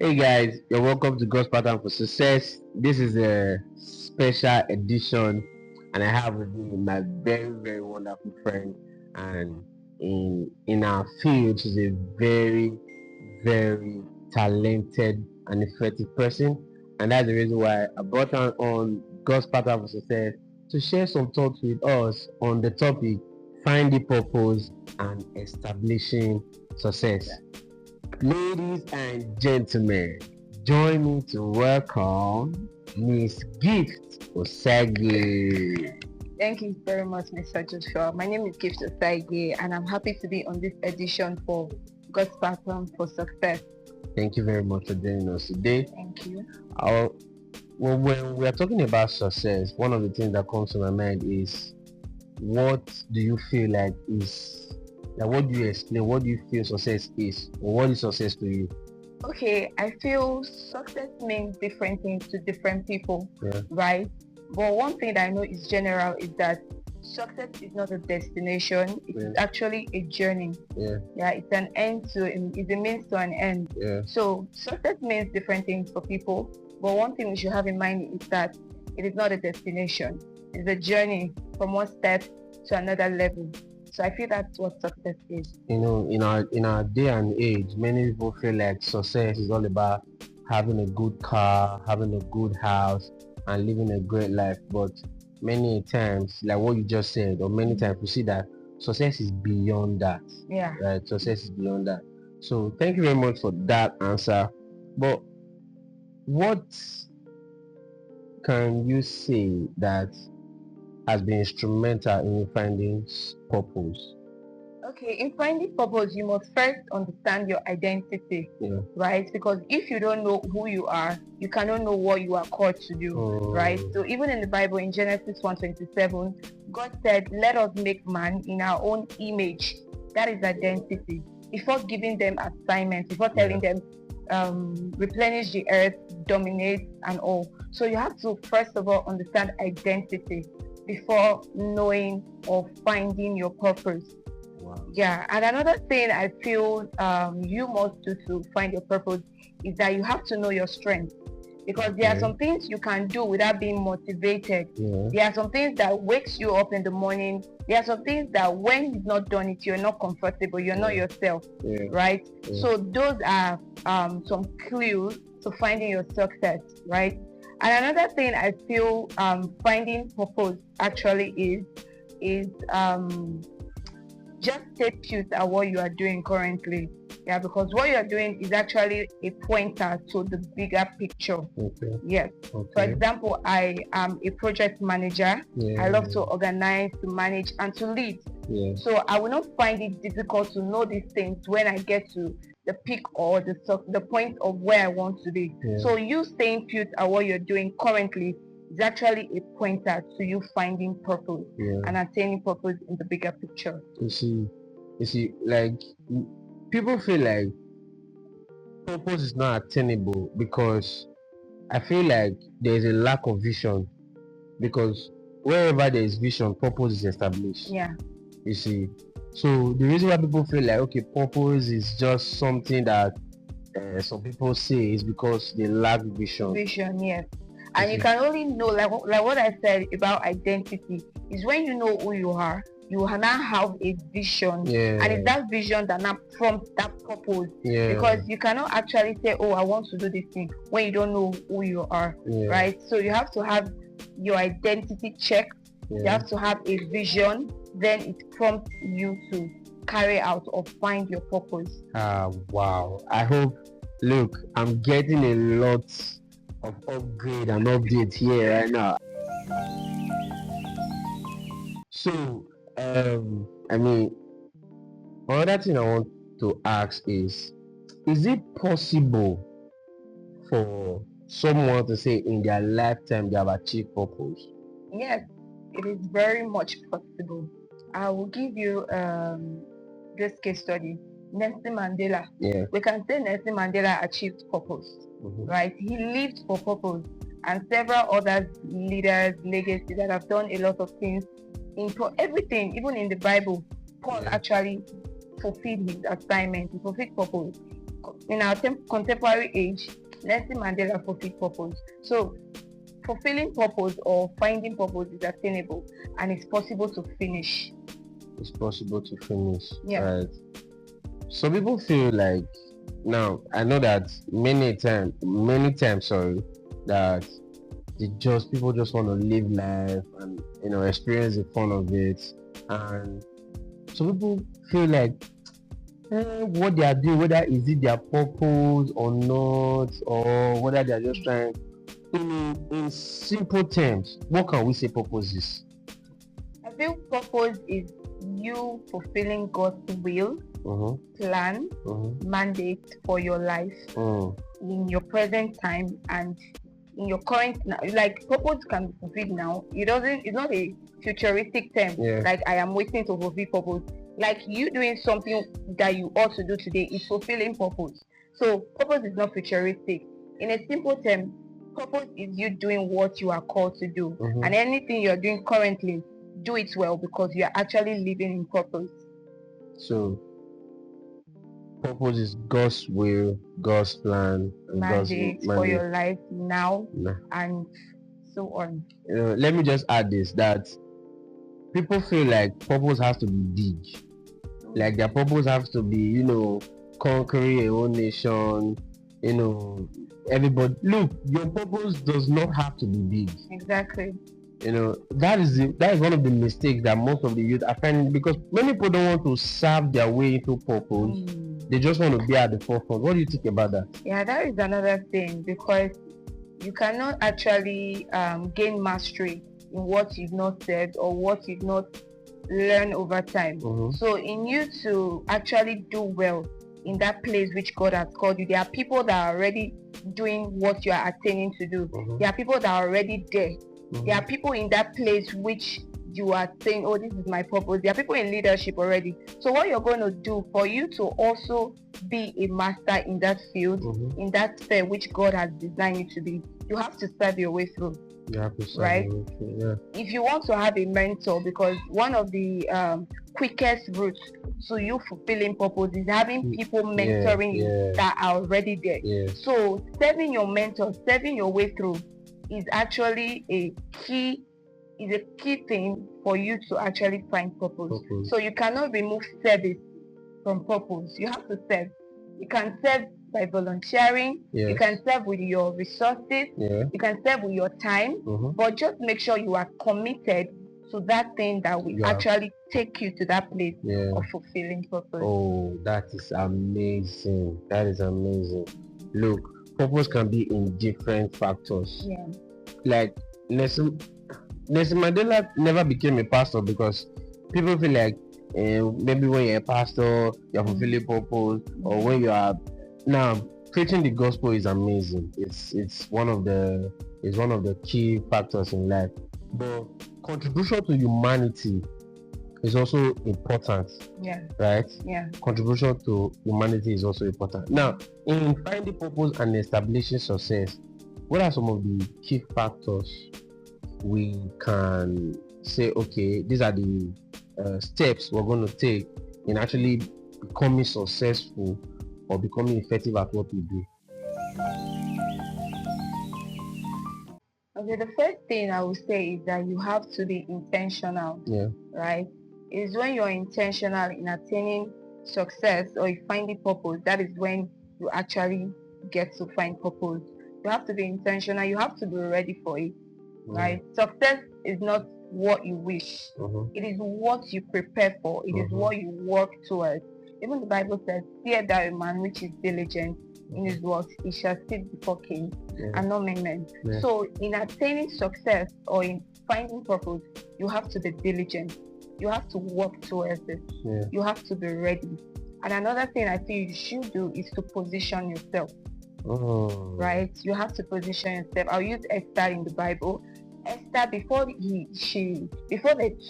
Hey guys, you're welcome to God's Pattern for Success. This is a special edition, and I have with me my very wonderful friend, and in our field, she's a very talented and effective person, and that's the reason why I brought her on God's Pattern for Success to share some thoughts with us on the topic finding purpose and establishing success. Ladies and gentlemen, join me to welcome Miss Gift Osage. Thank you very much, Mr. Joshua. My name is Gift Osaige, and I'm happy to be on this edition for God's Pattern for Success. Thank you very much for joining us today. Thank you. When we are talking about success, one of the things that comes to my mind is what do you feel like is what do you explain? What do you feel success is? Or what is success to you? Okay, I feel success means different things to different people, Yeah. right? But one thing that I know is general is that success is not a destination, it's actually a journey. Yeah. It's an end to, it's a means to an end. Yeah. So success means different things for people, but one thing we should have in mind is that it is not a destination. It's a journey from one step to another level. So I feel that's what success is. You know, in our day and age, many people feel like success is all about having a good car, having a good house, and living a great life. But many times, like what you just said, or many times we see that success is beyond that. Yeah. Right? Success is beyond that. So thank you very much for that answer. But what can you say that has been instrumental in finding purpose? Okay, in finding purpose, you must first understand your identity, right? Because if you don't know who you are, you cannot know what you are called to do, right? So even in the Bible, in Genesis 1:27, God said, "Let us make man in our own image." That is identity. Before giving them assignments, before telling them, replenish the earth, dominate, and all. So you have to first of all understand identity before knowing or finding your purpose. Wow. Yeah, and another thing I feel you must do to find your purpose is that you have to know your strengths, because there are some things you can do without being motivated. There are some things that wakes you up in the morning. There are some things that when you've not done it, you're not comfortable, you're not yourself, right? So those are some clues to finding your success, right? And another thing I feel finding purpose actually is just stay put at what you are doing currently. Yeah, because what you are doing is actually a pointer to the bigger picture. Yes. For example, I am a project manager. I love to organize, to manage, and to lead. So I will not find it difficult to know these things when I get to the peak or the point of where I want to be. So you staying put at what you're doing currently is actually a pointer to you finding purpose and attaining purpose in the bigger picture. You see, like people feel like purpose is not attainable because I feel like there is a lack of vision, because wherever there is vision, purpose is established. Yeah. You see, so the reason why people feel like okay, purpose is just something that some people say is because they lack vision. Vision, yes. And you can only know, like what I said about identity, is when you know who you are, you will now have a vision, and it's that vision that now prompts that purpose. Because you cannot actually say, oh, I want to do this thing when you don't know who you are, right? So you have to have your identity checked. You have to have a vision, then it prompts you to carry out or find your purpose. Wow. I hope, look, I'm getting a lot of upgrade and update here right now. So I mean, another thing I want to ask is it possible for someone to say in their lifetime they have achieved purpose? Yes, it is very much possible. I will give you this case study. Nelson Mandela. We can say Nelson Mandela achieved purpose, right? He lived for purpose, and several other leaders, legacy that have done a lot of things everything, even in the Bible. Paul actually fulfilled his assignment, he fulfilled purpose. in our contemporary age, Nelson Mandela fulfilled purpose. So fulfilling purpose or finding purpose is attainable and it's possible to finish. It's possible to finish. Yeah. Right. Some people feel like, now I know that many times, sorry, that people just want to live life and experience the fun of it, and some people feel like what they are doing, whether is it their purpose or not, or whether they are just trying. In simple terms, what can we say purpose is? I feel purpose is you fulfilling God's will, plan, mandate for your life in your present time and in your current. Like purpose can be fulfilled now. It's not a futuristic term. Yeah. Like I am waiting to fulfill purpose. Like you doing something that you ought to do today is fulfilling purpose. So purpose is not futuristic. In a simple term, purpose is you doing what you are called to do, and anything you're doing currently, do it well because you are actually living in purpose. So purpose is God's will, God's plan, and mandate God's for your life now and so on. Let me just add this, that people feel like purpose has to be big. Like their purpose has to be, conquering a whole nation, everybody. Look, your purpose does not have to be big. Exactly. That is one of the mistakes that most of the youth are finding, because many people don't want to serve their way into purpose. They just want to be at the forefront. What do you think about that? Yeah, that is another thing, because you cannot actually gain mastery in what you've not said or what you've not learned over time. So in you to actually do well in that place which God has called you, there are people that are already doing what you are attaining to do. There are people that are already there. There are people in that place which you are saying, oh, this is my purpose. There are people in leadership already. So what you're going to do for you to also be a master in that field, in that sphere which God has designed you to be, you have to serve your way through. You have to serve right? your way through, yeah. If you want to have a mentor, because one of the quickest routes to you fulfilling purpose is having people mentoring you that are already there. So serving your mentor, serving your way through is actually a key thing for you to actually find purpose. So you cannot remove service from purpose. You have to serve. You can serve by volunteering. You can serve with your resources. You can serve with your time. But just make sure you are committed to that thing that will actually take you to that place of fulfilling purpose. Oh, that is amazing. That is amazing. Look, purpose can be in different factors. Like Nelson Mandela never became a pastor because people feel like maybe when you're a pastor you're fulfilling purpose, or when you are now preaching the gospel is amazing. It's one of the key factors in life. But contribution to humanity is also important. Right? Contribution to humanity is also important. Now, in finding purpose and establishing success, what are some of the key factors we can say, okay, these are the steps we're going to take in actually becoming successful or becoming effective at what we do? Okay, the first thing I would say is that you have to be intentional. Right? It's when you're intentional in attaining success or finding purpose, that is when you actually get to find purpose. You have to be intentional. You have to be ready for it. Right? Success is not what you wish. It is what you prepare for. It is what you work towards. Even the Bible says, fear thou a man which is diligent in his works, he shall sit before kings and not men. So in attaining success or in finding purpose, you have to be diligent. You have to work towards it. You have to be ready. And another thing I feel you should do is to position yourself. Right? You have to position yourself. I'll use Esther in the Bible. Esther, before they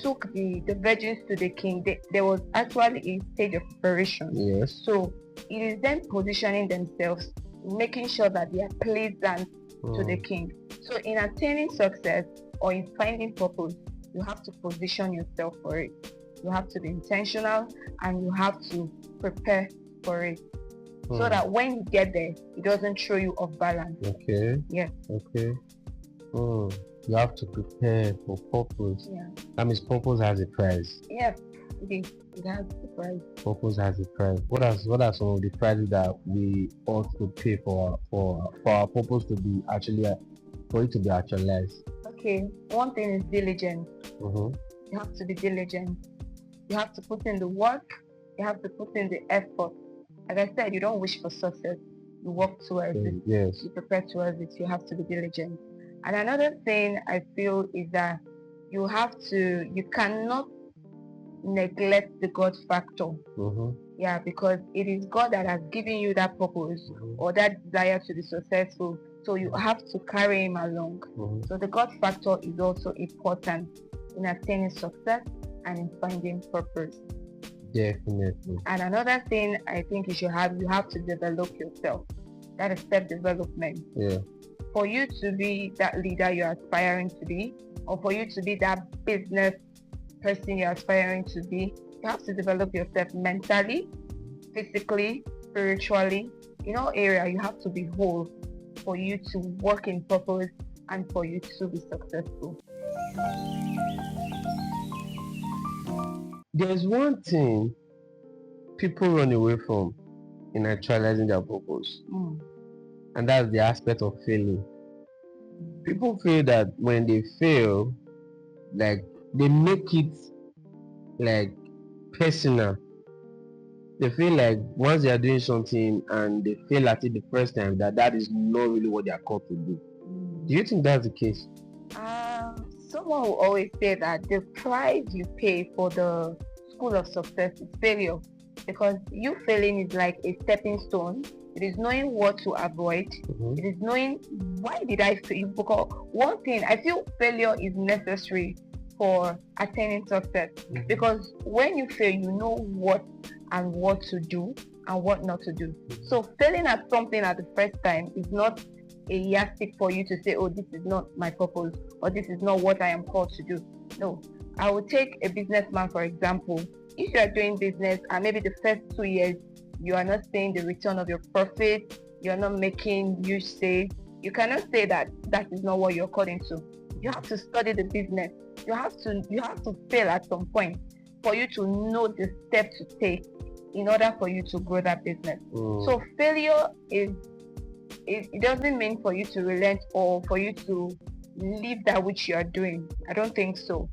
took the virgins to the king, there was actually a stage of preparation. So it is them positioning themselves, making sure that they are pleasant to the king. So in attaining success or in finding purpose, you have to position yourself for it. You have to be intentional and you have to prepare for it. so that when you get there, it doesn't throw you off balance. Okay. Yeah. Okay. You have to prepare for purpose. Yeah. That means purpose has a price. Yes, it has a price. Purpose has a price. What are some of the prices that we ought to pay for our purpose to be actually for it to be actualized? Okay. One thing is diligence. Mm-hmm. You have to be diligent. You have to put in the work. You have to put in the effort. Like I said, you don't wish for success. You work towards it. Yes. You prepare towards it. You have to be diligent. And another thing I feel is that you cannot neglect the God factor. Mm-hmm. Yeah, because it is God that has given you that purpose Mm-hmm. or that desire to be successful. So you have to carry him along. Mm-hmm. So the God factor is also important in attaining success and in finding purpose. Definitely. And another thing I think you have to develop yourself. That is self-development. Yeah. For you to be that leader you're aspiring to be, or for you to be that business person you're aspiring to be, you have to develop yourself mentally, physically, spiritually. In all areas, you have to be whole for you to work in purpose and for you to be successful. There's one thing people run away from in actualizing their purpose, and that's the aspect of failing. People feel that when they fail, like they make it like personal. They feel like once they are doing something and they fail at it the first time, that is not really what they are called to do. Do you think that's the case? Someone will always say that the price you pay for the school of success is failure, because you failing is like a stepping stone. It is knowing what to avoid. Mm-hmm. It is knowing why did I fail. Because one thing, I feel failure is necessary for attaining success. Mm-hmm. Because when you fail, you know what to do and what not to do. Mm-hmm. So failing at something at the first time is not a yardstick for you to say, oh, this is not my purpose, or this is not what I am called to do. No. I will take a businessman, for example. If you are doing business and maybe the first 2 years, you are not seeing the return of your profit, you're not making huge sales, you cannot say that is not what you're called into. You have to study the business. You have to fail at some point for you to know the step to take in order for you to grow that business. So failure it doesn't mean for you to relent or for you to leave that which you are doing. I don't think so.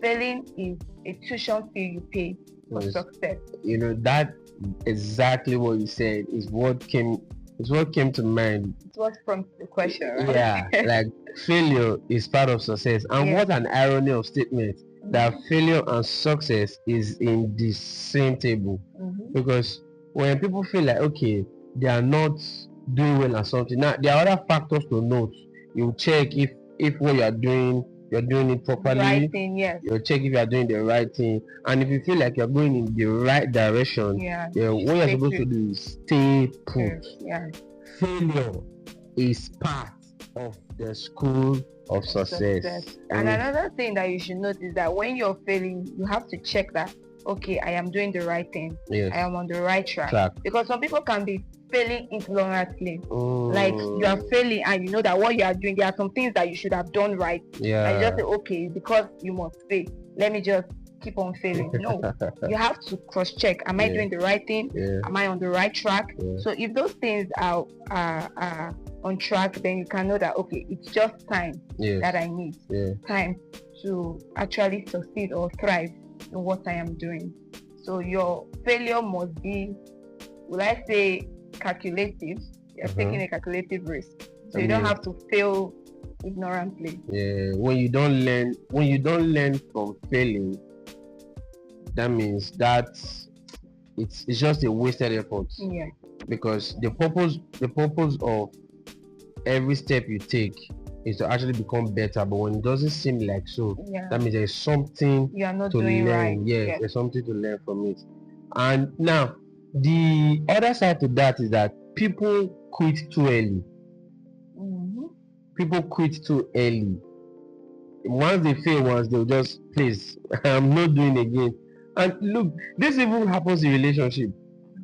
Failing is a tuition fee you pay for success. That exactly what you said is what came to mind. It was from the question, right? Yeah, like failure is part of success. And what an irony of statement that failure and success is in the same table. Mm-hmm. Because when people feel like, okay, they are not doing well at something, now there are other factors to note. You check if what you are doing, you're doing it properly. Right thing, yes. You'll check if you are doing the right thing. And if you feel like you're going in the right direction, what you're supposed to do is stay put. Yeah. Failure is part of the school of success. And another thing that you should note is that when you're failing, you have to check that, okay, I am doing the right thing. Yes. I am on the right track. Because some people can be failing ignorantly. Like you are failing and you know that what you are doing, there are some things that you should have done right. Yeah. And you just say, okay, because you must fail, let me just keep on failing. No, you have to cross check. Am I doing the right thing? Yeah. Am I on the right track? Yeah. So if those things are on track, then you can know that, okay, it's just time that I need. Yeah. Time to actually succeed or thrive in what I am doing. So your failure must be, will I say, calculative. You're taking a calculative risk. So you don't have to fail ignorantly. Yeah, when you don't learn from failing, that means that it's just a wasted effort. Yeah. Because the purpose of every step you take is to actually become better, but when it doesn't seem like so, that means there's something you are not to doing learn. Right. Yes, there's something to learn from it. And now the other side to that is that people quit too early. Mm-hmm. People quit too early. Once they fail once, they'll just, please, I'm not doing again. And look, this even happens in relationship.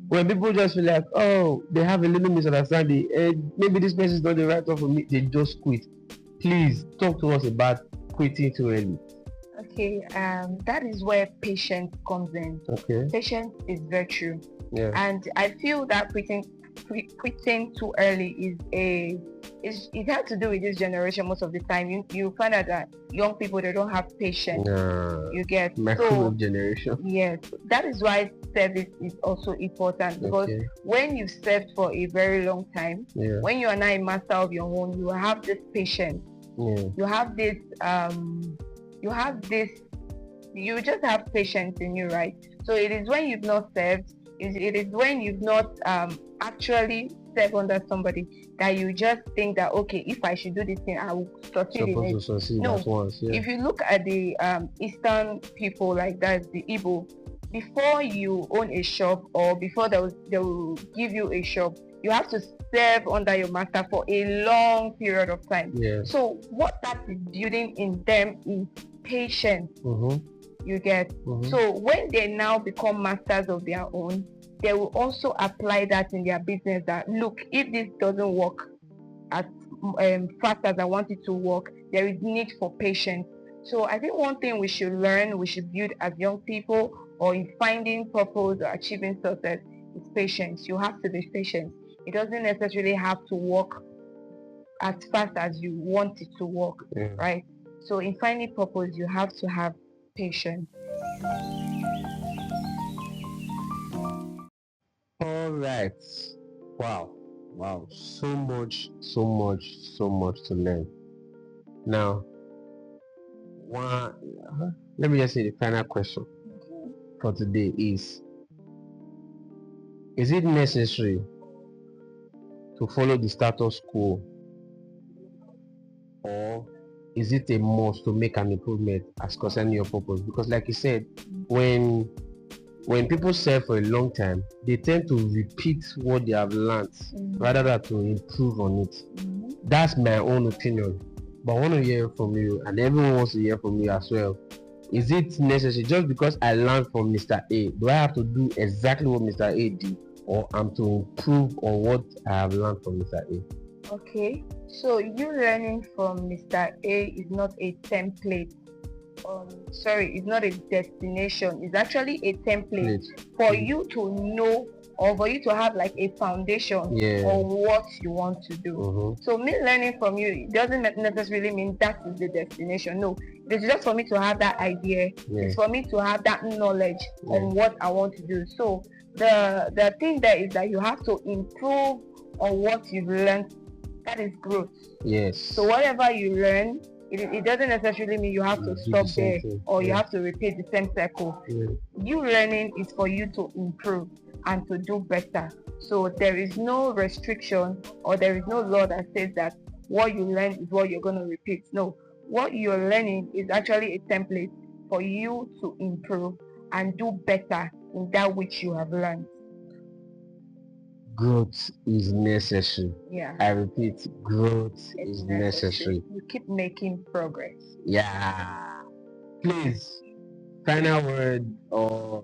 When people just feel like, oh, they have a little misunderstanding, and maybe this person is not the right one for me, they just quit. Please talk to us about quitting too early. Okay, that is where patience comes in. Okay. Patience is virtue. Yeah. And I feel that quitting too early it has to do with this generation most of the time. You find out that young people, they don't have patience. You get microwave generation. Yes, that is why service is also important, because when you've served for a very long time, when you are now a master of your own, you have this patience. You have this you just have patience in you, right? So it is when you've not served, it is when you've not actually served under somebody, that you just think that, okay, if I should do this thing, I will succeed in it. No, if you look at the Eastern people, like that, the Igbo, before you own a shop, or before they will give you a shop, you have to serve under your master for a long period of time. So what that is building in them is patience. You get. So when they now become masters of their own, they will also apply that in their business, that look, if this doesn't work as fast as I want it to work, there is need for patience. So I think one thing we should build as young people, or in finding purpose or achieving success, is patience. You have to be patient. It doesn't necessarily have to work as fast as you want it to work, right? So in finding purpose, you have to have patience. All right. Wow. So much to learn. Now, let me just say the final question for today is it necessary to follow the status quo, or is it a must to make an improvement as concerning your purpose? Because like you said, when people serve for a long time, they tend to repeat what they have learned rather than to improve on it. That's my own opinion, but I want to hear from you, and everyone wants to hear from you as well. Is it necessary, just because I learned from Mr. A, do I have to do exactly what Mr. A did, or I'm to improve on what I have learned from Mr. A? Okay, so you learning from Mr. A is not a template. It's not a destination. It's actually a template for you to know, or for you to have like a foundation on what you want to do. So me learning from you, it doesn't necessarily mean that is the destination. No, it's just for me to have that idea. It's for me to have that knowledge on what I want to do. So the thing there is that you have to improve on what you've learned. That is growth. Yes. So whatever you learn, it doesn't necessarily mean you have to stop there, or you have to repeat the same cycle. You learning is for you to improve and to do better. So there is no restriction, or there is no law that says that what you learn is what you're going to repeat. No, what you're learning is actually a template for you to improve and do better in that which you have learned. Growth is necessary. I repeat, growth is necessary. You keep making progress. Please, final word, or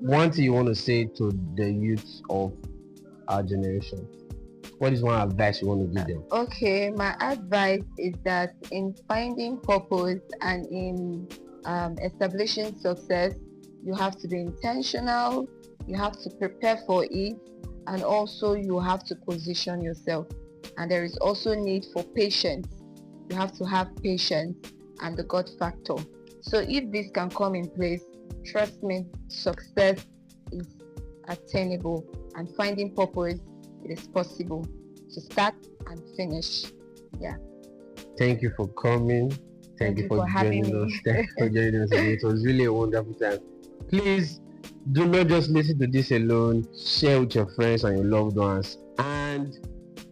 one thing you want to say to the youth of our generation. What is one advice you want to give them? Okay, my advice is that in finding purpose and in establishing success, you have to be intentional, you have to prepare for it, and also you have to position yourself. And there is also need for patience. You have to have patience and the God factor. So if this can come in place, trust me, success is attainable, and finding purpose, it is possible to start and finish. Thank you for coming. Thank you for joining us. Thank you for joining us today. It was really a wonderful time. Please do not just listen to this alone. Share with your friends and your loved ones, and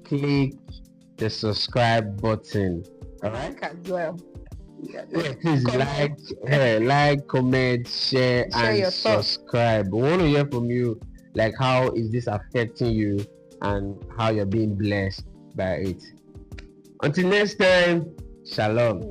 click the subscribe button. Alright, as well. Please like, comment, share and subscribe. We want to hear from you, like how is this affecting you and how you're being blessed by it. Until next time, shalom.